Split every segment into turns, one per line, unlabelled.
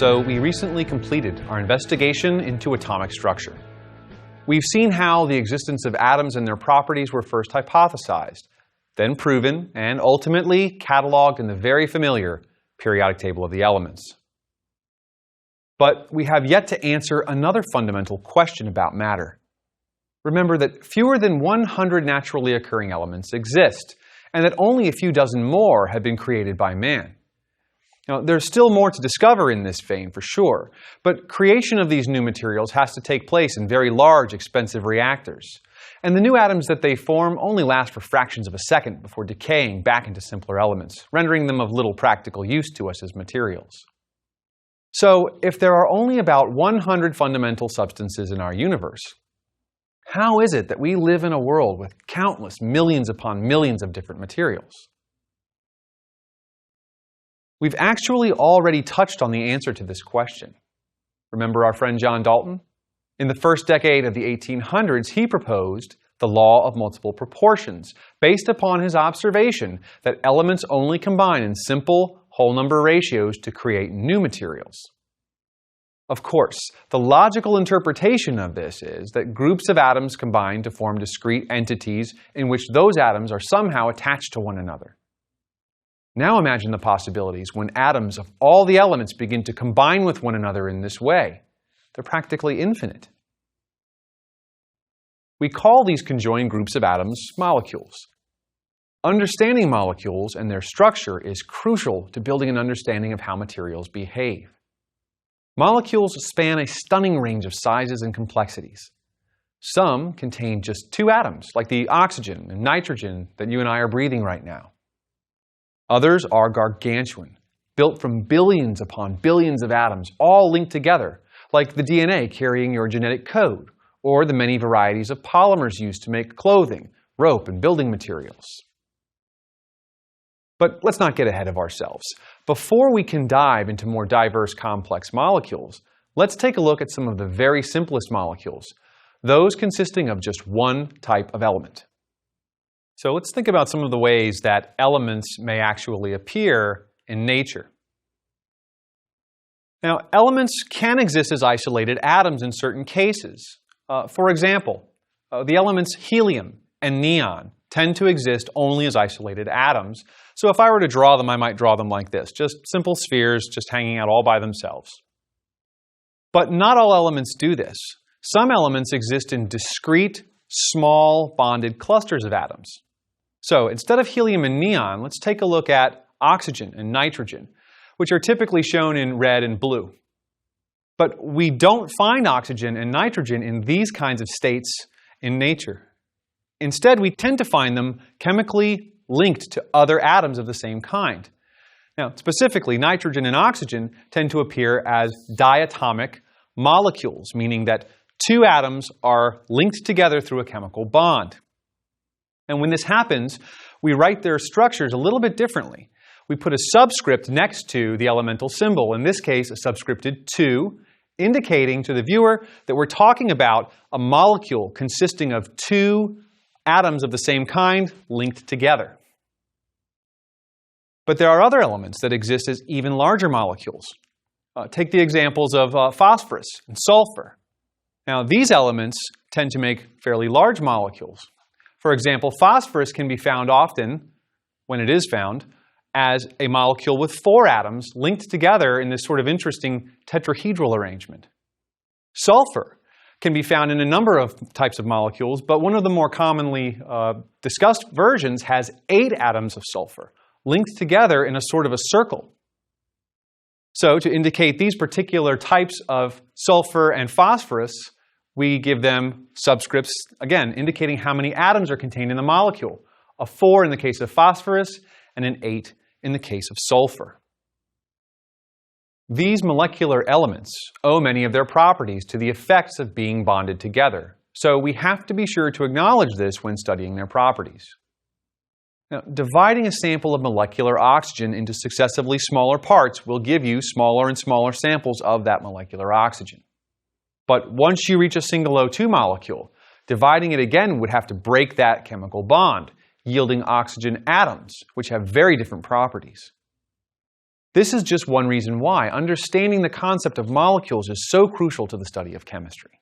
So we recently completed our investigation into atomic structure. We've seen how the existence of atoms and their properties were first hypothesized, then proven, and ultimately cataloged in the very familiar periodic table of the elements. But we have yet to answer another fundamental question about matter. Remember that fewer than 100 naturally occurring elements exist, and that only a few dozen more have been created by man. Now, there's still more to discover in this vein, for sure, but creation of these new materials has to take place in very large, expensive reactors. And the new atoms that they form only last for fractions of a second before decaying back into simpler elements, rendering them of little practical use to us as materials. So, if there are only about 100 fundamental substances in our universe, how is it that we live in a world with countless millions upon millions of different materials? We've actually already touched on the answer to this question. Remember our friend John Dalton? In the first decade of the 1800s, he proposed the law of multiple proportions, based upon his observation that elements only combine in simple whole number ratios to create new materials. Of course, the logical interpretation of this is that groups of atoms combine to form discrete entities in which those atoms are somehow attached to one another. Now imagine the possibilities when atoms of all the elements begin to combine with one another in this way. They're practically infinite. We call these conjoined groups of atoms molecules. Understanding molecules and their structure is crucial to building an understanding of how materials behave. Molecules span a stunning range of sizes and complexities. Some contain just 2 atoms, like the oxygen and nitrogen that you and I are breathing right now. Others are gargantuan, built from billions upon billions of atoms, all linked together, like the DNA carrying your genetic code, or the many varieties of polymers used to make clothing, rope, and building materials. But let's not get ahead of ourselves. Before we can dive into more diverse, complex molecules, let's take a look at some of the very simplest molecules, those consisting of just one type of element. So let's think about some of the ways that elements may actually appear in nature. Now, elements can exist as isolated atoms in certain cases. For example, the elements helium and neon tend to exist only as isolated atoms. So if I were to draw them, I might draw them like this, just simple spheres just hanging out all by themselves. But not all elements do this. Some elements exist in discrete, small, bonded clusters of atoms. So instead of helium and neon, let's take a look at oxygen and nitrogen, which are typically shown in red and blue. But we don't find oxygen and nitrogen in these kinds of states in nature. Instead, we tend to find them chemically linked to other atoms of the same kind. Now, specifically, nitrogen and oxygen tend to appear as diatomic molecules, meaning that 2 atoms are linked together through a chemical bond. And when this happens, we write their structures a little bit differently. We put a subscript next to the elemental symbol, in this case a subscripted 2, indicating to the viewer that we're talking about a molecule consisting of 2 atoms of the same kind linked together. But there are other elements that exist as even larger molecules. Take the examples of phosphorus and sulfur. Now, these elements tend to make fairly large molecules. For example, phosphorus can be found often, when it is found, as a molecule with 4 atoms linked together in this sort of interesting tetrahedral arrangement. Sulfur can be found in a number of types of molecules, but one of the more commonly discussed versions has 8 atoms of sulfur linked together in a sort of a circle. So to indicate these particular types of sulfur and phosphorus, we give them subscripts, again, indicating how many atoms are contained in the molecule. A 4 in the case of phosphorus, and an 8 in the case of sulfur. These molecular elements owe many of their properties to the effects of being bonded together, so we have to be sure to acknowledge this when studying their properties. Now, dividing a sample of molecular oxygen into successively smaller parts will give you smaller and smaller samples of that molecular oxygen. But once you reach a single O2 molecule, dividing it again would have to break that chemical bond, yielding oxygen atoms, which have very different properties. This is just one reason why understanding the concept of molecules is so crucial to the study of chemistry.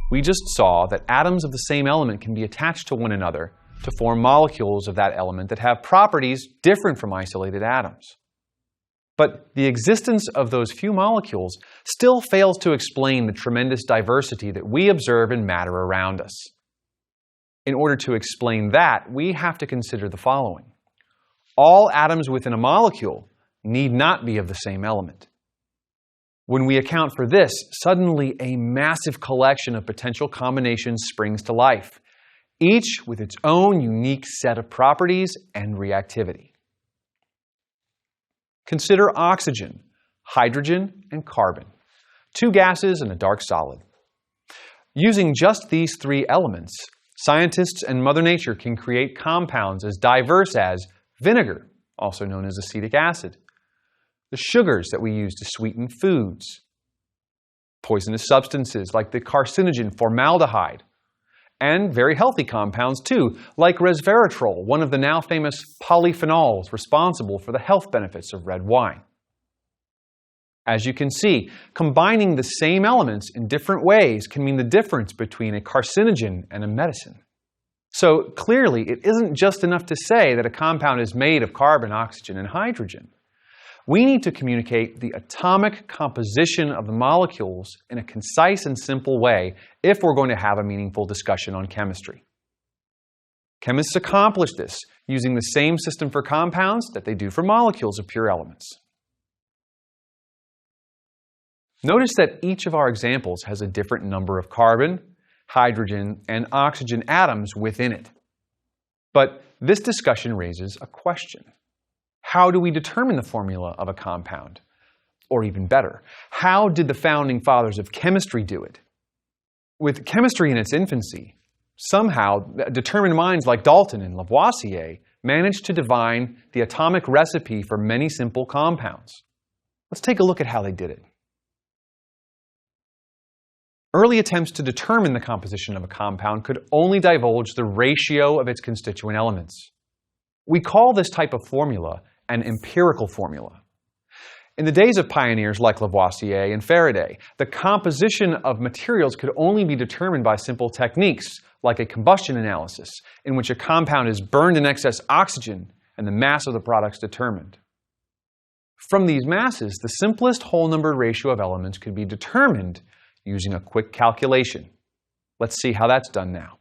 We just saw that atoms of the same element can be attached to one another to form molecules of that element that have properties different from isolated atoms. But the existence of those few molecules still fails to explain the tremendous diversity that we observe in matter around us. In order to explain that, we have to consider the following. All atoms within a molecule need not be of the same element. When we account for this, suddenly a massive collection of potential combinations springs to life, each with its own unique set of properties and reactivity. Consider oxygen, hydrogen, and carbon, two gases and a dark solid. Using just these three elements, scientists and Mother Nature can create compounds as diverse as vinegar, also known as acetic acid, the sugars that we use to sweeten foods, poisonous substances like the carcinogen formaldehyde, and very healthy compounds too, like resveratrol, one of the now famous polyphenols responsible for the health benefits of red wine. As you can see, combining the same elements in different ways can mean the difference between a carcinogen and a medicine. So clearly, it isn't just enough to say that a compound is made of carbon, oxygen, and hydrogen. We need to communicate the atomic composition of the molecules in a concise and simple way if we're going to have a meaningful discussion on chemistry. Chemists accomplish this using the same system for compounds that they do for molecules of pure elements. Notice that each of our examples has a different number of carbon, hydrogen, and oxygen atoms within it. But this discussion raises a question. How do we determine the formula of a compound? Or even better, how did the founding fathers of chemistry do it? With chemistry in its infancy, somehow determined minds like Dalton and Lavoisier managed to divine the atomic recipe for many simple compounds. Let's take a look at how they did it. Early attempts to determine the composition of a compound could only divulge the ratio of its constituent elements. We call this type of formula an empirical formula. In the days of pioneers like Lavoisier and Faraday, the composition of materials could only be determined by simple techniques like a combustion analysis, in which a compound is burned in excess oxygen and the mass of the products determined. From these masses, the simplest whole number ratio of elements could be determined using a quick calculation. Let's see how that's done now.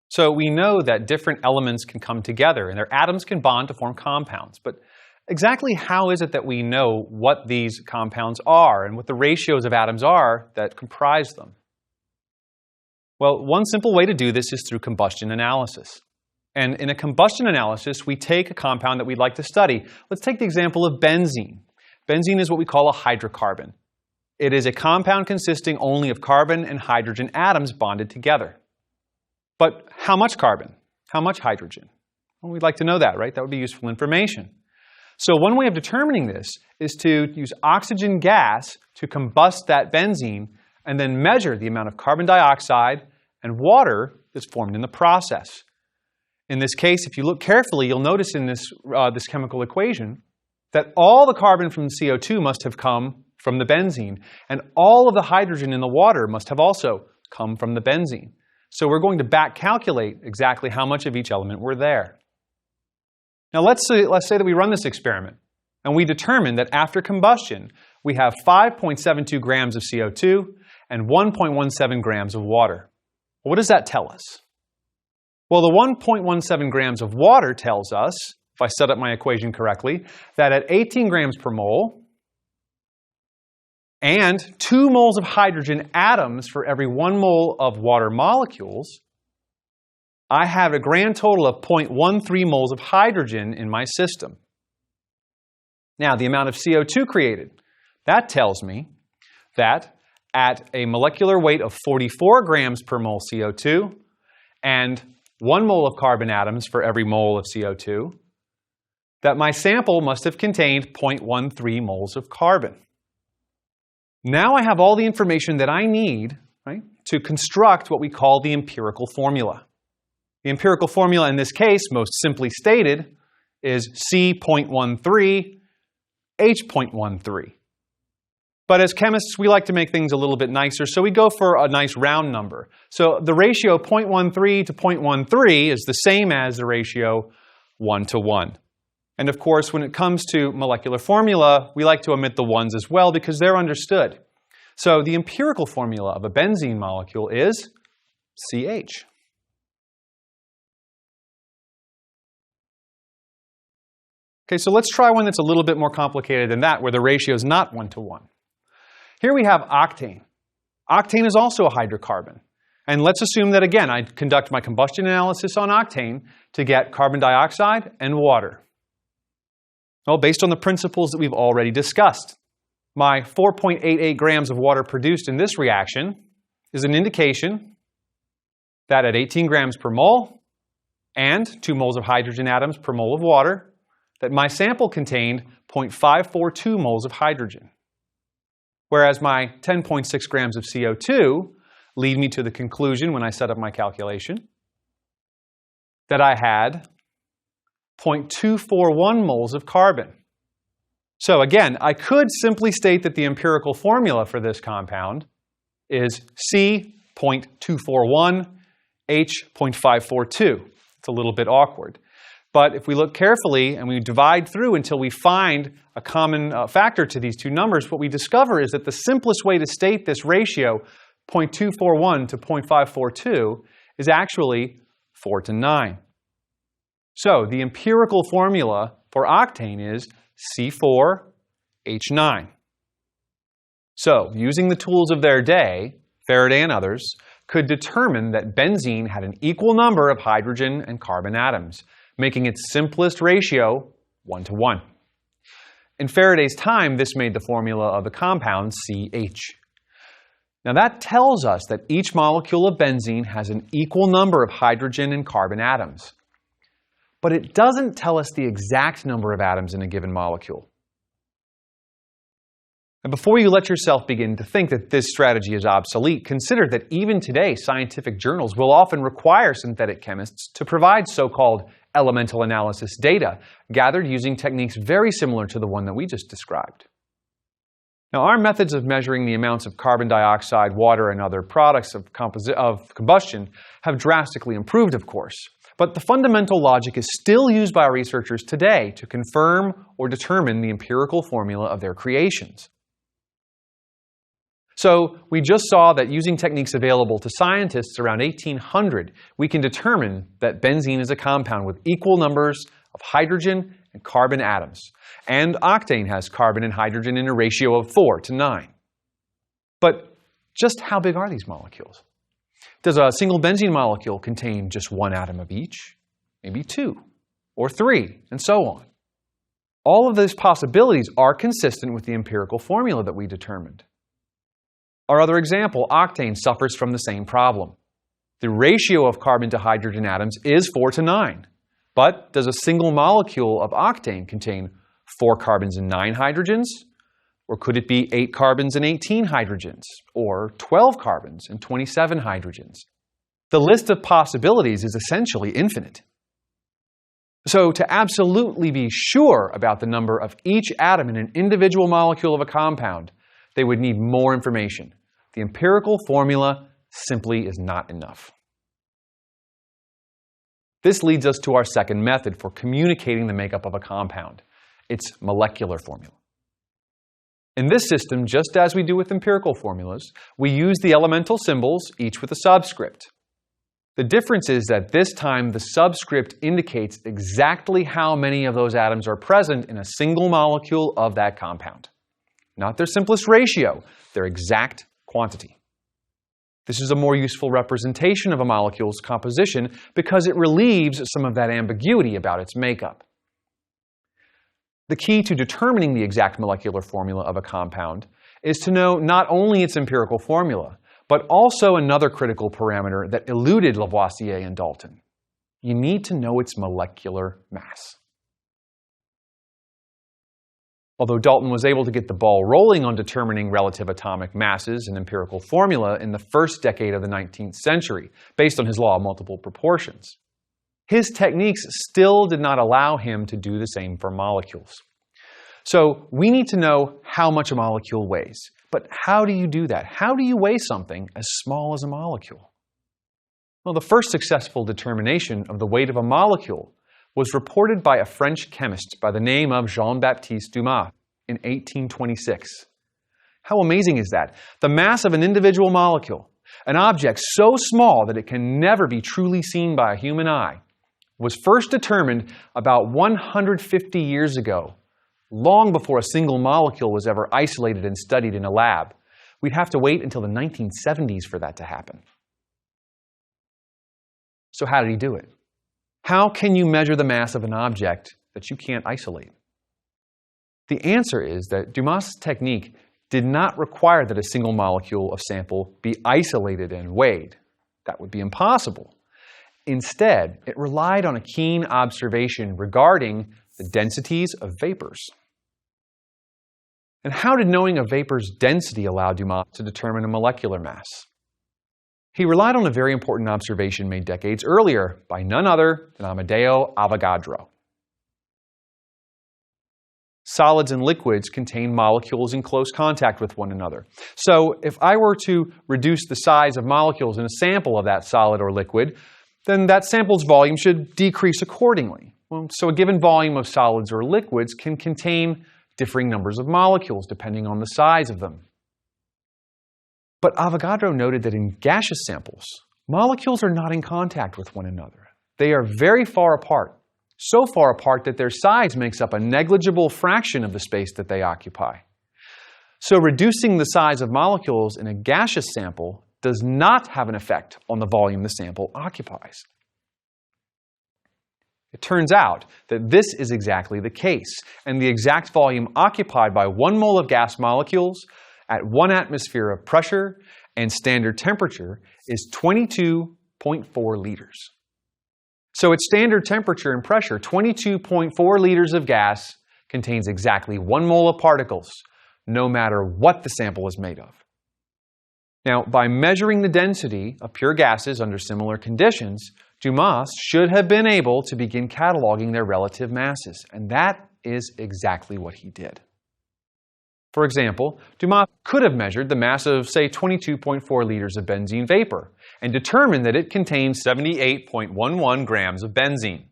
So we know that different elements can come together and their atoms can bond to form compounds. But exactly how is it that we know what these compounds are and what the ratios of atoms are that comprise them? Well, one simple way to do this is through combustion analysis. And in a combustion analysis, we take a compound that we'd like to study. Let's take the example of benzene. Benzene is what we call a hydrocarbon. It is a compound consisting only of carbon and hydrogen atoms bonded together. But how much carbon? How much hydrogen? Well, we'd like to know that, right? That would be useful information. So one way of determining this is to use oxygen gas to combust that benzene and then measure the amount of carbon dioxide and water that's formed in the process. In this case, if you look carefully, you'll notice in this chemical equation that all the carbon from the CO2 must have come from the benzene, and all of the hydrogen in the water must have also come from the benzene. So we're going to back calculate exactly how much of each element were there. Now let's say that we run this experiment, and we determine that after combustion, we have 5.72 grams of CO2 and 1.17 grams of water. What does that tell us? Well, the 1.17 grams of water tells us, if I set up my equation correctly, that at 18 grams per mole, and 2 moles of hydrogen atoms for every 1 mole of water molecules, I have a grand total of 0.13 moles of hydrogen in my system. Now, the amount of CO2 created, that tells me that at a molecular weight of 44 grams per mole CO2 and 1 mole of carbon atoms for every mole of CO2, that my sample must have contained 0.13 moles of carbon. Now I have all the information that I need, right, to construct what we call the empirical formula. The empirical formula in this case, most simply stated, is C.13, H.13. But as chemists, we like to make things a little bit nicer, so we go for a nice round number. So the ratio 0.13 to 0.13 is the same as the ratio 1 to 1. And of course, when it comes to molecular formula, we like to omit the ones as well because they're understood. So the empirical formula of a benzene molecule is CH. Okay, so let's try one that's a little bit more complicated than that, where the ratio is not 1 to 1. Here we have octane. Octane is also a hydrocarbon. And let's assume that, again, I conduct my combustion analysis on octane to get carbon dioxide and water. Well, based on the principles that we've already discussed, my 4.88 grams of water produced in this reaction is an indication that at 18 grams per mole and 2 moles of hydrogen atoms per mole of water, that my sample contained 0.542 moles of hydrogen. Whereas my 10.6 grams of CO2 lead me to the conclusion when I set up my calculation that I had 0.241 moles of carbon. So again, I could simply state that the empirical formula for this compound is C.241, H.542. It's a little bit awkward. But if we look carefully and we divide through until we find a common factor to these two numbers, what we discover is that the simplest way to state this ratio, 0.241 to 0.542, is actually 4 to 9. So the empirical formula for octane is C4H9. So using the tools of their day, Faraday and others could determine that benzene had an equal number of hydrogen and carbon atoms, making its simplest ratio 1 to 1. In Faraday's time, this made the formula of the compound CH. Now that tells us that each molecule of benzene has an equal number of hydrogen and carbon atoms. But it doesn't tell us the exact number of atoms in a given molecule. And before you let yourself begin to think that this strategy is obsolete, consider that even today, scientific journals will often require synthetic chemists to provide so-called elemental analysis data gathered using techniques very similar to the one that we just described. Now, our methods of measuring the amounts of carbon dioxide, water, and other products of combustion have drastically improved, of course. But the fundamental logic is still used by researchers today to confirm or determine the empirical formula of their creations. So we just saw that using techniques available to scientists around 1800, we can determine that benzene is a compound with equal numbers of hydrogen and carbon atoms. And octane has carbon and hydrogen in a ratio of 4 to 9. But just how big are these molecules? Does a single benzene molecule contain just 1 atom of each? Maybe 2 or 3, and so on. All of these possibilities are consistent with the empirical formula that we determined. Our other example, octane, suffers from the same problem. The ratio of carbon to hydrogen atoms is 4 to 9. But does a single molecule of octane contain 4 carbons and 9 hydrogens? Or could it be 8 carbons and 18 hydrogens? Or 12 carbons and 27 hydrogens? The list of possibilities is essentially infinite. So to absolutely be sure about the number of each atom in an individual molecule of a compound, they would need more information. The empirical formula simply is not enough. This leads us to our second method for communicating the makeup of a compound, its molecular formula. In this system, just as we do with empirical formulas, we use the elemental symbols, each with a subscript. The difference is that this time the subscript indicates exactly how many of those atoms are present in a single molecule of that compound. Not their simplest ratio, their exact quantity. This is a more useful representation of a molecule's composition because it relieves some of that ambiguity about its makeup. The key to determining the exact molecular formula of a compound is to know not only its empirical formula, but also another critical parameter that eluded Lavoisier and Dalton. You need to know its molecular mass. Although Dalton was able to get the ball rolling on determining relative atomic masses and empirical formula in the first decade of the 19th century, based on his law of multiple proportions, his techniques still did not allow him to do the same for molecules. So we need to know how much a molecule weighs. But how do you do that? How do you weigh something as small as a molecule? Well, the first successful determination of the weight of a molecule was reported by a French chemist by the name of Jean-Baptiste Dumas in 1826. How amazing is that? The mass of an individual molecule, an object so small that it can never be truly seen by a human eye, was first determined about 150 years ago, long before a single molecule was ever isolated and studied in a lab. We'd have to wait until the 1970s for that to happen. So how did he do it? How can you measure the mass of an object that you can't isolate? The answer is that Dumas' technique did not require that a single molecule of sample be isolated and weighed. That would be impossible. Instead, it relied on a keen observation regarding the densities of vapors. And how did knowing a vapor's density allow Dumas to determine a molecular mass? He relied on a very important observation made decades earlier by none other than Amedeo Avogadro. Solids and liquids contain molecules in close contact with one another. So if I were to reduce the size of molecules in a sample of that solid or liquid, then that sample's volume should decrease accordingly. Well, so a given volume of solids or liquids can contain differing numbers of molecules depending on the size of them. But Avogadro noted that in gaseous samples, molecules are not in contact with one another. They are very far apart, so far apart that their size makes up a negligible fraction of the space that they occupy. So reducing the size of molecules in a gaseous sample does not have an effect on the volume the sample occupies. It turns out that this is exactly the case, and the exact volume occupied by 1 mole of gas molecules at 1 atmosphere of pressure and standard temperature is 22.4 liters. So at standard temperature and pressure, 22.4 liters of gas contains exactly 1 mole of particles, no matter what the sample is made of. Now, by measuring the density of pure gases under similar conditions, Dumas should have been able to begin cataloging their relative masses, and that is exactly what he did. For example, Dumas could have measured the mass of, say, 22.4 liters of benzene vapor and determined that it contains 78.11 grams of benzene.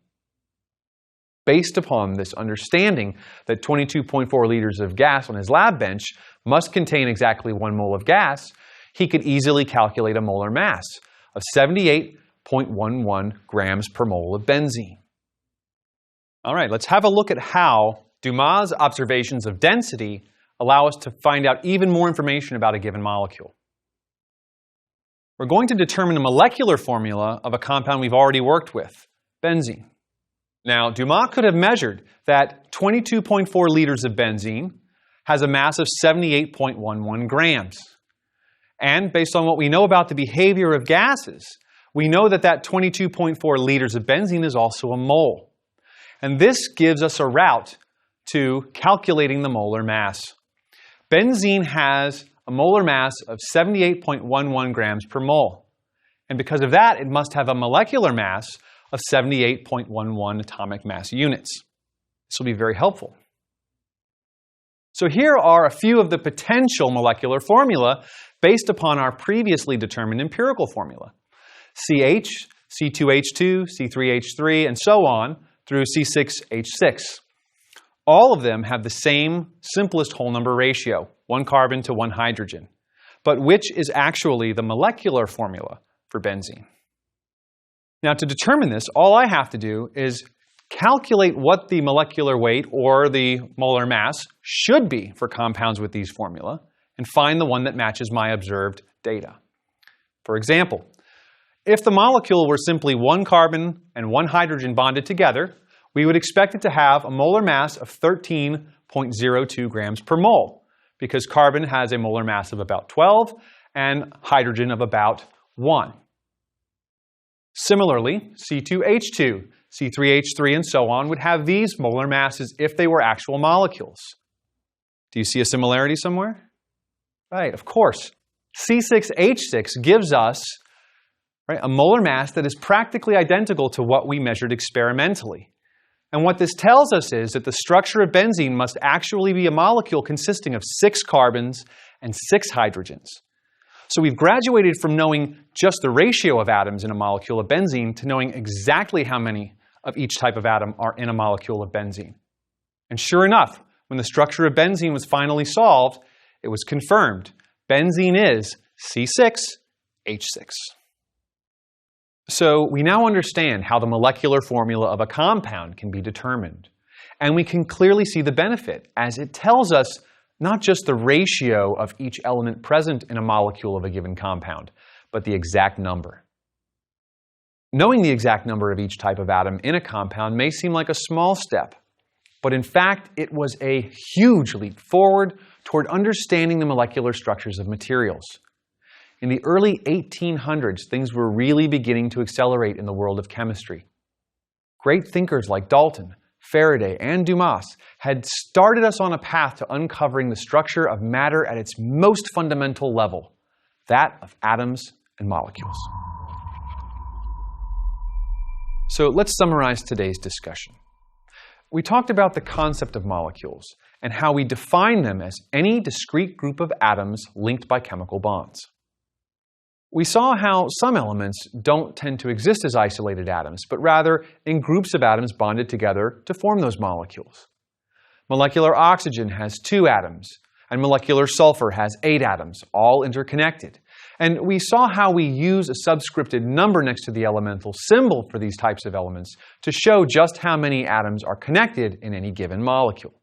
Based upon this understanding that 22.4 liters of gas on his lab bench must contain exactly 1 mole of gas, he could easily calculate a molar mass of 78.11 grams per mole of benzene. All right, let's have a look at how Dumas' observations of density allow us to find out even more information about a given molecule. We're going to determine a molecular formula of a compound we've already worked with, benzene. Now, Dumas could have measured that 22.4 liters of benzene has a mass of 78.11 grams. And based on what we know about the behavior of gases, we know that that 22.4 liters of benzene is also a mole. And this gives us a route to calculating the molar mass. Benzene has a molar mass of 78.11 grams per mole. And because of that, it must have a molecular mass of 78.11 atomic mass units. This will be very helpful. So here are a few of the potential molecular formula based upon our previously determined empirical formula. CH, C2H2, C3H3, and so on through C6H6. All of them have the same simplest whole number ratio, 1 carbon to 1 hydrogen. But which is actually the molecular formula for benzene? Now, to determine this, all I have to do is calculate what the molecular weight or the molar mass should be for compounds with these formula and find the one that matches my observed data. For example, if the molecule were simply 1 carbon and 1 hydrogen bonded together, we would expect it to have a molar mass of 13.02 grams per mole, because carbon has a molar mass of about 12 and hydrogen of about 1. Similarly, C2H2, C3H3, and so on would have these molar masses if they were actual molecules. Do you see a similarity somewhere? Right, of course. C6H6 gives us right? A molar mass that is practically identical to what we measured experimentally. And what this tells us is that the structure of benzene must actually be a molecule consisting of 6 carbons and 6 hydrogens. So we've graduated from knowing just the ratio of atoms in a molecule of benzene to knowing exactly how many of each type of atom are in a molecule of benzene. And sure enough, when the structure of benzene was finally solved, it was confirmed. Benzene is C6H6. So we now understand how the molecular formula of a compound can be determined. And we can clearly see the benefit, as it tells us not just the ratio of each element present in a molecule of a given compound, but the exact number. Knowing the exact number of each type of atom in a compound may seem like a small step, but in fact, it was a huge leap forward toward understanding the molecular structures of materials. In the early 1800s, things were really beginning to accelerate in the world of chemistry. Great thinkers like Dalton, Faraday, and Dumas had started us on a path to uncovering the structure of matter at its most fundamental level, that of atoms and molecules. So let's summarize today's discussion. We talked about the concept of molecules and how we define them as any discrete group of atoms linked by chemical bonds. We saw how some elements don't tend to exist as isolated atoms, but rather in groups of atoms bonded together to form those molecules. Molecular oxygen has 2 atoms, and molecular sulfur has 8 atoms, all interconnected. And we saw how we use a subscripted number next to the elemental symbol for these types of elements to show just how many atoms are connected in any given molecule.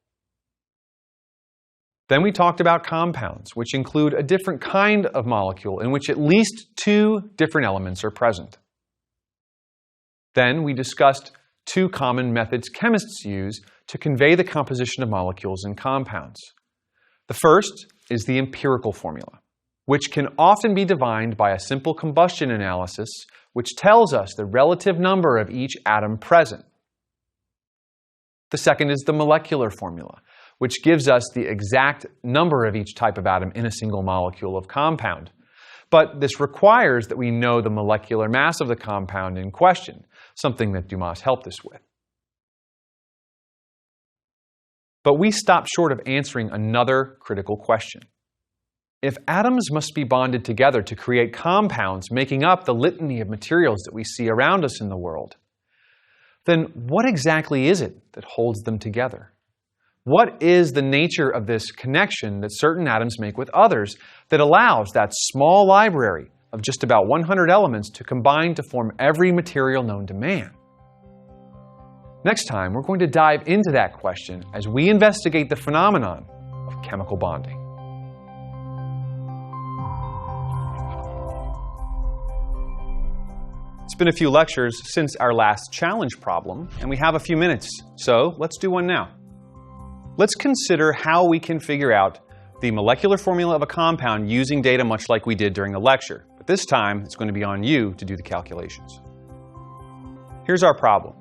Then we talked about compounds, which include a different kind of molecule in which at least 2 different elements are present. Then we discussed 2 common methods chemists use to convey the composition of molecules in compounds. The first is the empirical formula, which can often be defined by a simple combustion analysis, which tells us the relative number of each atom present. The second is the molecular formula, which gives us the exact number of each type of atom in a single molecule of compound. But this requires that we know the molecular mass of the compound in question, something that Dumas helped us with. But we stop short of answering another critical question. If atoms must be bonded together to create compounds making up the litany of materials that we see around us in the world, then what exactly is it that holds them together? What is the nature of this connection that certain atoms make with others that allows that small library of just about 100 elements to combine to form every material known to man? Next time, we're going to dive into that question as we investigate the phenomenon of chemical bonding. It's been a few lectures since our last challenge problem, and we have a few minutes, so let's do one now. Let's consider how we can figure out the molecular formula of a compound using data much like we did during the lecture. But this time, it's going to be on you to do the calculations. Here's our problem.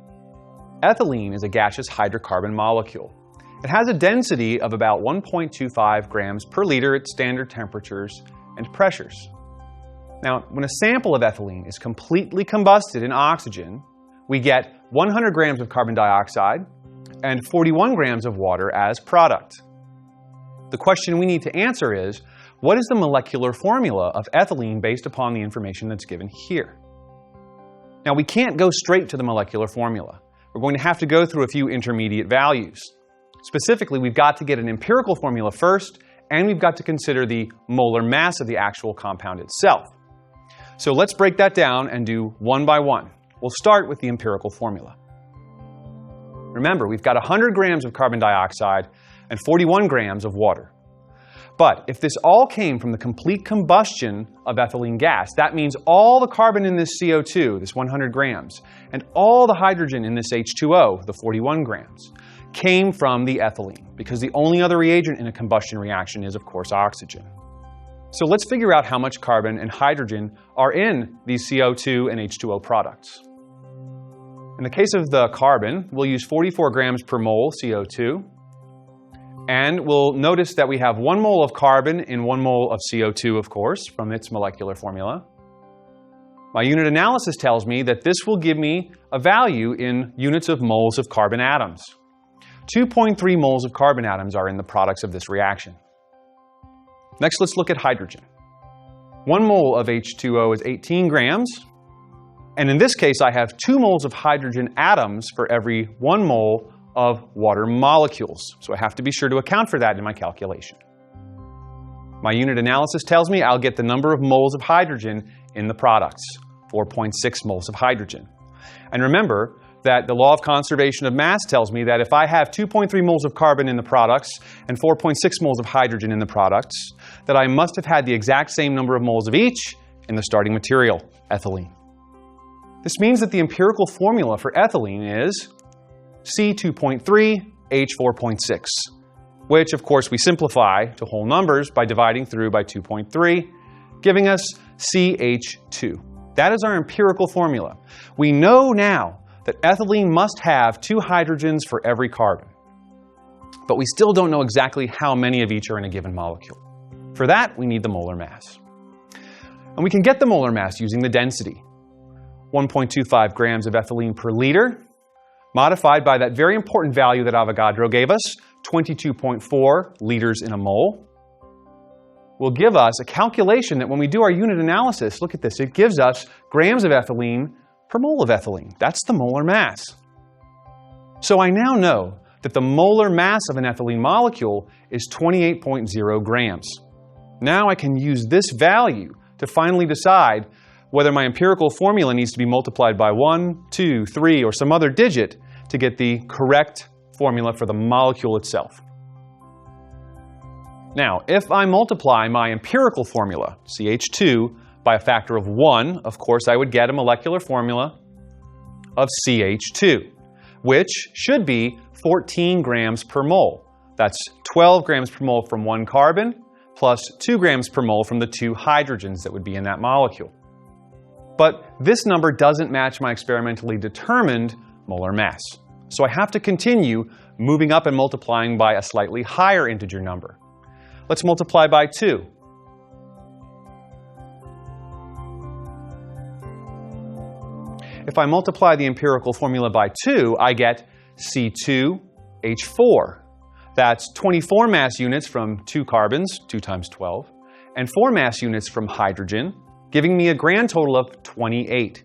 Ethylene is a gaseous hydrocarbon molecule. It has a density of about 1.25 grams per liter at standard temperatures and pressures. Now, when a sample of ethylene is completely combusted in oxygen, we get 100 grams of carbon dioxide and 41 grams of water as product. The question we need to answer is, what is the molecular formula of ethylene based upon the information that's given here? Now, we can't go straight to the molecular formula. We're going to have to go through a few intermediate values. Specifically, we've got to get an empirical formula first, and we've got to consider the molar mass of the actual compound itself. So let's break that down and do one by one. We'll start with the empirical formula. Remember, we've got 100 grams of carbon dioxide and 41 grams of water. But if this all came from the complete combustion of ethylene gas, that means all the carbon in this CO2, this 100 grams, and all the hydrogen in this H2O, the 41 grams, came from the ethylene, because the only other reagent in a combustion reaction is, of course, oxygen. So let's figure out how much carbon and hydrogen are in these CO2 and H2O products. In the case of the carbon, we'll use 44 grams per mole CO2. And we'll notice that we have 1 mole of carbon in 1 mole of CO2, of course, from its molecular formula. My unit analysis tells me that this will give me a value in units of moles of carbon atoms. 2.3 moles of carbon atoms are in the products of this reaction. Next, let's look at hydrogen. 1 mole of H2O is 18 grams. And in this case, I have 2 moles of hydrogen atoms for every 1 mole of water molecules. So I have to be sure to account for that in my calculation. My unit analysis tells me I'll get the number of moles of hydrogen in the products, 4.6 moles of hydrogen. And remember that the law of conservation of mass tells me that if I have 2.3 moles of carbon in the products and 4.6 moles of hydrogen in the products, that I must have had the exact same number of moles of each in the starting material, ethylene. This means that the empirical formula for ethylene is C2.3H4.6, which of course we simplify to whole numbers by dividing through by 2.3, giving us CH2. That is our empirical formula. We know now that ethylene must have 2 hydrogens for every carbon. But we still don't know exactly how many of each are in a given molecule. For that, we need the molar mass. And we can get the molar mass using the density. 1.25 grams of ethylene per liter, modified by that very important value that Avogadro gave us, 22.4 liters in a mole, will give us a calculation that when we do our unit analysis, look at this, it gives us grams of ethylene per mole of ethylene. That's the molar mass. So I now know that the molar mass of an ethylene molecule is 28.0 grams. Now I can use this value to finally decide whether my empirical formula needs to be multiplied by 1, 2, 3, or some other digit to get the correct formula for the molecule itself. Now, if I multiply my empirical formula, CH2, by a factor of 1, of course, I would get a molecular formula of CH2, which should be 14 grams per mole. That's 12 grams per mole from 1 carbon, plus 2 grams per mole from the 2 hydrogens that would be in that molecule. But this number doesn't match my experimentally determined molar mass. So I have to continue moving up and multiplying by a slightly higher integer number. Let's multiply by 2. If I multiply the empirical formula by 2, I get C2H4. That's 24 mass units from 2 carbons, 2 times 12, and 4 mass units from hydrogen, giving me a grand total of 28.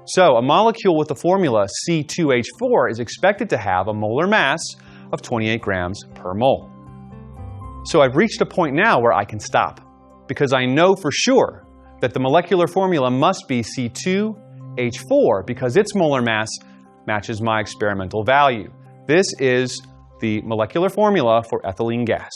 So a molecule with the formula C2H4 is expected to have a molar mass of 28 grams per mole. So I've reached a point now where I can stop, because I know for sure that the molecular formula must be C2H4 because its molar mass matches my experimental value. This is the molecular formula for ethylene gas.